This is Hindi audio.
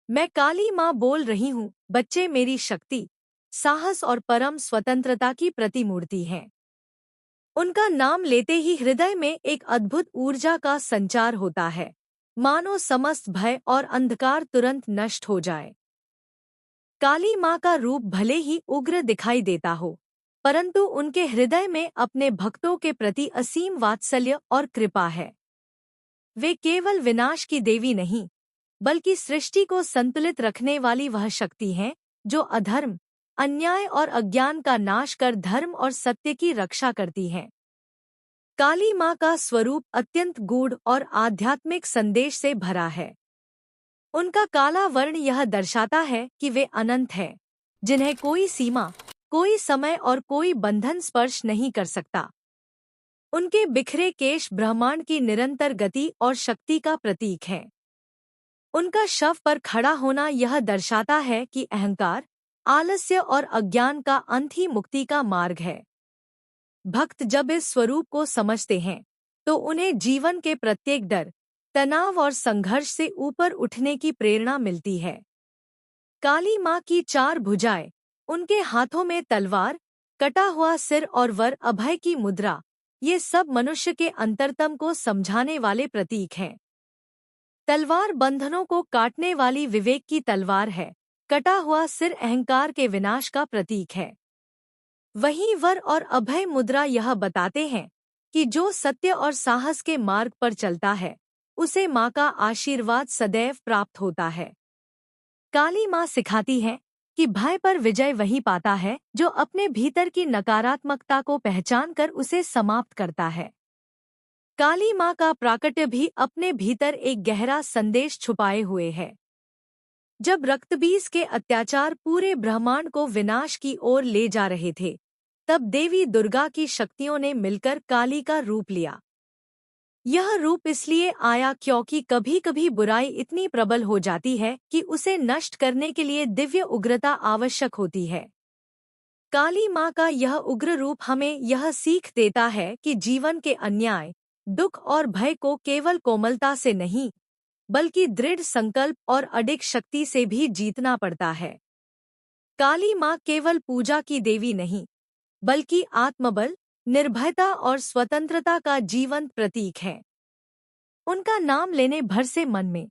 मैं काली माँ बोल रही हूँ, बच्चे मेरी शक्ति, साहस और परम स्वतंत्रता की प्रतिमूर्ति हैं। उनका नाम लेते ही हृदय में एक अद्भुत ऊर्जा का संचार होता है, मानो समस्त भय और अंधकार तुरंत नष्ट हो जाए। काली माँ का रूप भले ही उग्र दिखाई देता हो, परंतु उनके हृदय में अपने भक्तों के प्रति असीम वात्सल्य और कृपा है। वे केवल विनाश की देवी नहीं, बल्कि सृष्टि को संतुलित रखने वाली वह शक्ति हैं, जो अधर्म, अन्याय और अज्ञान का नाश कर धर्म और सत्य की रक्षा करती हैं। काली माँ का स्वरूप अत्यंत गूढ़ और आध्यात्मिक संदेश से भरा है। उनका काला वर्ण यह दर्शाता है कि वे अनंत हैं, जिन्हें कोई सीमा, कोई समय और कोई बंधन स्पर्श नहीं कर सकता। उनके बिखरे केश ब्रह्मांड की निरंतर गति और शक्ति का प्रतीक हैं। उनका शव पर खड़ा होना यह दर्शाता है कि अहंकार, आलस्य और अज्ञान का अंत ही मुक्ति का मार्ग है। भक्त जब इस स्वरूप को समझते हैं, तो उन्हें जीवन के प्रत्येक डर, तनाव और संघर्ष से ऊपर उठने की प्रेरणा मिलती है। काली माँ की चार भुजाएं, उनके हाथों में तलवार, कटा हुआ सिर और वर अभय की मुद्रा, ये सब मनुष्य के अंतरतम को समझाने वाले प्रतीक हैं। तलवार बंधनों को काटने वाली विवेक की तलवार है, कटा हुआ सिर अहंकार के विनाश का प्रतीक है। वहीं वर और अभय मुद्रा यह बताते हैं कि जो सत्य और साहस के मार्ग पर चलता है, उसे माँ का आशीर्वाद सदैव प्राप्त होता है। काली माँ सिखाती है कि भय पर विजय वही पाता है जो अपने भीतर की नकारात्मकता को पहचान कर उसे समाप्त करता है। काली माँ का प्राकट्य भी अपने भीतर एक गहरा संदेश छुपाए हुए है। जब रक्तबीज के अत्याचार पूरे ब्रह्मांड को विनाश की ओर ले जा रहे थे, तब देवी दुर्गा की शक्तियों ने मिलकर काली का रूप लिया। यह रूप इसलिए आया क्योंकि कभी-कभी बुराई इतनी प्रबल हो जाती है कि उसे नष्ट करने के लिए दिव्य उग्रता आवश्यक होती है। काली माँ का यह उग्र रूप हमें यह सीख देता है कि जीवन के अन्याय, दुख और भय को केवल कोमलता से नहीं, बल्कि दृढ़ संकल्प और अडिग शक्ति से भी जीतना पड़ता है। काली माँ केवल पूजा की देवी नहीं, बल्कि आत्मबल, निर्भयता और स्वतंत्रता का जीवंत प्रतीक है। उनका नाम लेने भर से मन में